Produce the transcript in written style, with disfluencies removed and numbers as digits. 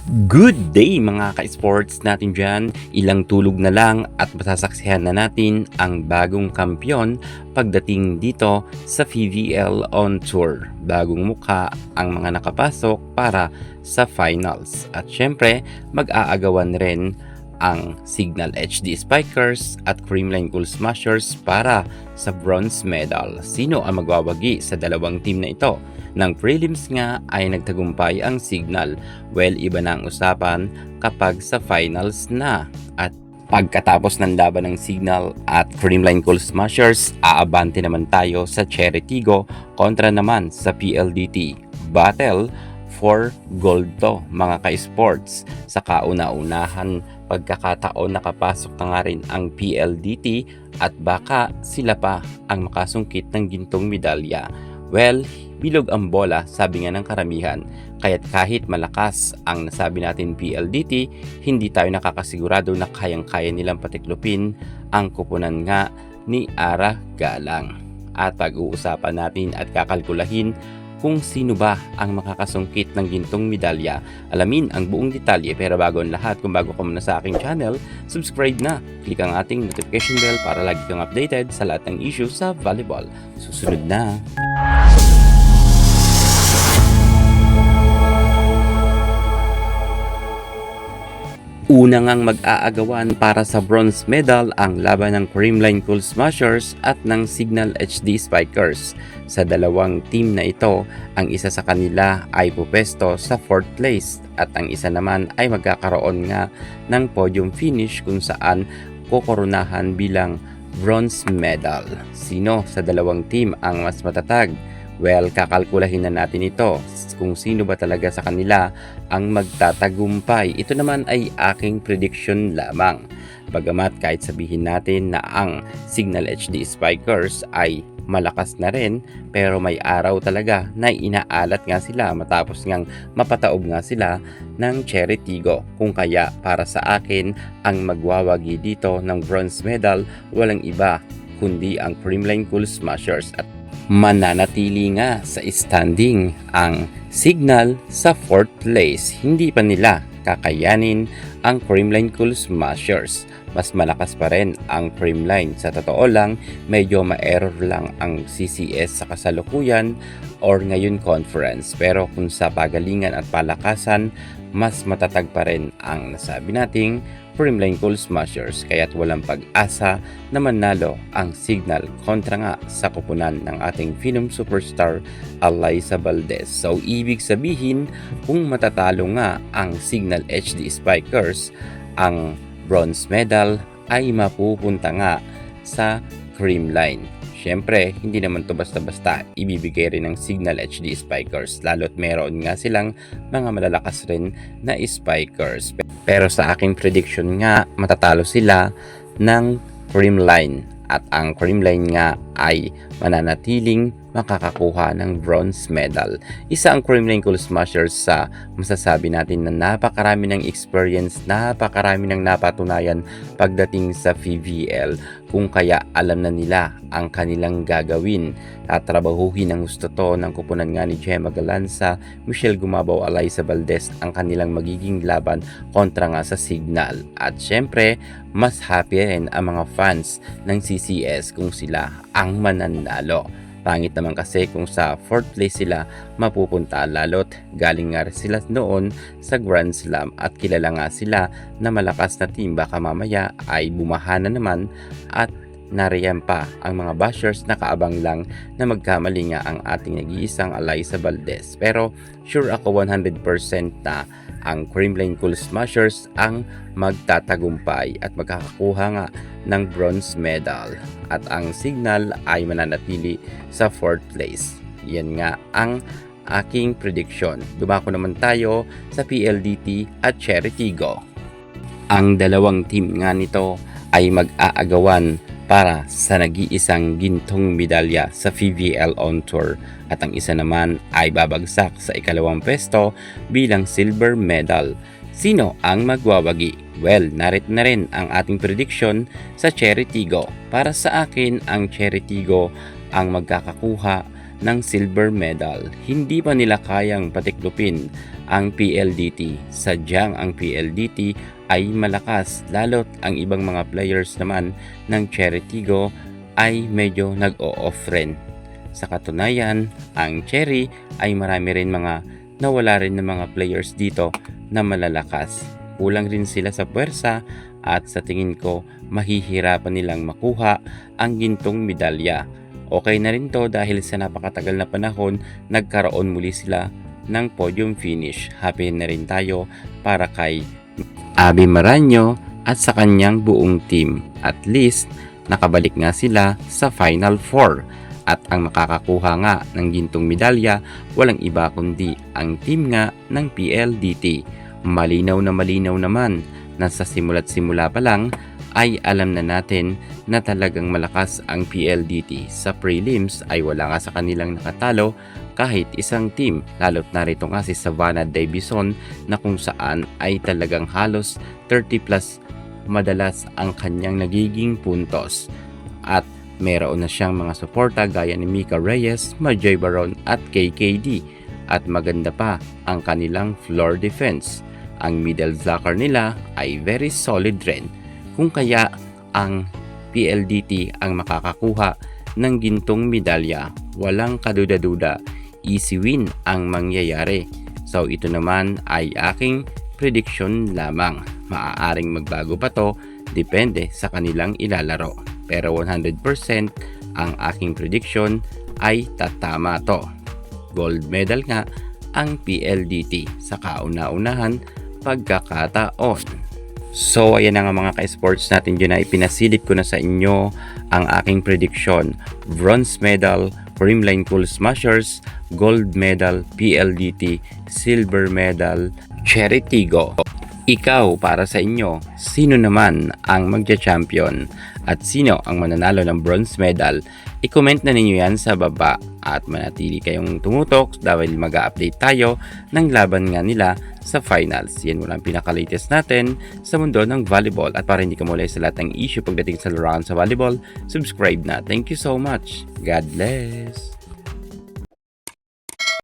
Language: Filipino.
Good day mga ka-sports natin dyan. Ilang tulog na lang at masasaksihan na natin ang bagong kampyon pagdating dito sa PVL On Tour. Bagong mukha ang mga nakapasok para sa finals. At syempre, mag-aagawan rin ang Signal HD Spikers at Creamline Cool Smashers para sa bronze medal. Sino ang magwawagi sa dalawang team na ito? Ng prelims nga ay nagtagumpay ang Signal. Well, iba na ang usapan kapag sa finals na. At pagkatapos ng laban ng Signal at Creamline Cool Smashers, aabante naman tayo sa Cherry Tigo kontra naman sa PLDT. Battle for gold to mga ka-sports. Sa kauna-unahan pagkakataon nakapasok na nga rin ang PLDT at baka sila pa ang makasungkit ng gintong medalya. Well, bilog ang bola, sabi nga ng karamihan. Kaya't kahit malakas ang nasabi natin PLDT, hindi tayo nakakasigurado na kayang-kaya nilang patiklopin ang kupunan nga ni Ara Galang. At pag-uusapan natin at kakalkulahin kung sino ba ang makakasungkit ng gintong medalya. Alamin ang buong detalye, pero bago ang lahat, kung bago ka muna sa aking channel, subscribe na. Click ang ating notification bell para lagi kang updated sa lahat ng issues sa volleyball. Susunod na. Una ngang mag-aagawan para sa bronze medal ang laban ng Creamline Cool Smashers at ng Signal HD Spikers. Sa dalawang team na ito, ang isa sa kanila ay pupesto sa 4th place at ang isa naman ay magkakaroon nga ng podium finish kung saan kokoronahan bilang bronze medal. Sino sa dalawang team ang mas matatag? Well, kakalkulahin na natin ito kung sino ba talaga sa kanila ang magtatagumpay. Ito naman ay aking prediction lamang. Bagamat kahit sabihin natin na ang Signal HD Spikers ay malakas na rin, pero may araw talaga na inaalat nga sila matapos ngang mapataob nga sila ng Cherry Tigo. Kung kaya para sa akin ang magwawagi dito ng bronze medal walang iba kundi ang Creamline Cool Smashers at mananatili nga sa standing ang Signal sa 4th place. Hindi pa nila kakayanin ang Creamline Cool Smashers. Mas malakas pa rin ang Creamline. Sa totoo lang, medyo ma-error lang ang CCS sa kasalukuyan or ngayon conference. Pero kung sa pagalingan at palakasan, mas matatag pa rin ang nasabi nating Creamline Cool Smashers, kaya't walang pag-asa na manalo ang Signal kontra nga sa kupunan ng ating Phenom superstar Alyssa Valdez. So ibig sabihin, kung matatalo nga ang Signal HD Spikers, ang bronze medal ay mapupunta nga sa Creamline. Siyempre, hindi naman to basta-basta ibibigay rin ng Signal HD Spikers, lalo't meron nga silang mga malalakas rin na Spikers. Pero sa aking prediction nga, matatalo sila ng Creamline at ang Creamline nga ay mananatiling makakakuha ng bronze medal. Isa ang Creamline Cool Smashers sa masasabi natin na napakarami ng experience, napakarami ng napatunayan pagdating sa PVL, kung kaya alam na nila ang kanilang gagawin. Tatrabahuhin ang gusto to ng kupunan nga ni Gemma Galanza, Michelle Gumabaw, Alyssa Valdez ang kanilang magiging laban kontra nga sa Signal. At syempre, mas happy rin ang mga fans ng CCS kung sila ang mananalo. Pangit naman kasi kung sa 4th place sila mapupunta, lalot galing nga sila noon sa Grand Slam at kilala nga sila na malakas na team. Baka mamaya ay bumahana naman at nariyan pa ang mga bashers na kaabang lang na magkamali nga ang ating nag-iisang Alyssa Valdez. Pero sure ako 100% na ang Creamline Cool Smashers ang magtatagumpay at magkakakuha nga ng bronze medal at ang Signal ay mananatili sa 4th place. Yan nga ang aking prediction. Dumako naman tayo sa PLDT at Cherry Tigo. Ang dalawang team nga nito ay mag-aagawan para sa nag-iisang gintong medalya sa PVL On Tour at ang isa naman ay babagsak sa ikalawang pwesto bilang silver medal. Sino ang magwawagi? Well, narito na rin ang ating prediction sa Cherry Tigo. Para sa akin, ang Cherry Tigo ang magkakakuha ng silver medal. Hindi pa nila kayang patiklupin ang PLDT. Sadyang ang PLDT ay malakas, lalo't ang ibang mga players naman ng Cherry Tigo ay medyo nag-o-off rin. Sa katunayan, ang Cherry ay marami rin mga nawala rin ng mga players dito na malalakas. Kulang rin sila sa puwersa at sa tingin ko mahihirapan nilang makuha ang gintong medalya. Okay na rin to dahil sa napakatagal na panahon nagkaroon muli sila ng podium finish. Happy na rin tayo para kay Abby Maraño at sa kanyang buong team. At least nakabalik nga sila sa Final Four. At ang makakakuha nga ng gintong medalya walang iba kundi ang team nga ng PLDT. Malinaw naman na sa simula't simula pa lang ay alam na natin na talagang malakas ang PLDT. Sa prelims ay wala nga sa kanilang nakatalo kahit isang team, lalo't narito nga si Savannah Davison na kung saan ay talagang halos 30 plus madalas ang kanyang nagiging puntos. At meron na siyang mga suporta gaya ni Mika Reyes, Majay Baron at KKD. At maganda pa ang kanilang floor defense. Ang middle blocker nila ay very solid rin. Kung kaya ang PLDT ang makakakuha ng gintong medalya, walang kaduda-duda, easy win ang mangyayari. So ito naman ay aking prediction lamang. Maaaring magbago pa to, depende sa kanilang ilalaro. Pero 100% ang aking prediction ay tatama to. Gold medal nga ang PLDT sa kauna-unahan pagkakataon. So ayan na nga mga ka-sports natin, yun na ipinasilip ko na sa inyo ang aking prediction. Bronze medal Creamline Cool Smashers, gold medal PLDT, silver medal Cherry Tigo. Ikaw, para sa inyo, sino naman ang magja-champion at sino ang mananalo ng bronze medal? I-comment na ninyo yan sa baba at manatili kayong tumutok dahil mag-update tayo ng laban nga nila sa finals. Yan muna ang pinaka-latest natin sa mundo ng volleyball. At para hindi ka mula sa lahat ng issue pagdating sa larangan sa volleyball, subscribe na. Thank you so much. God bless.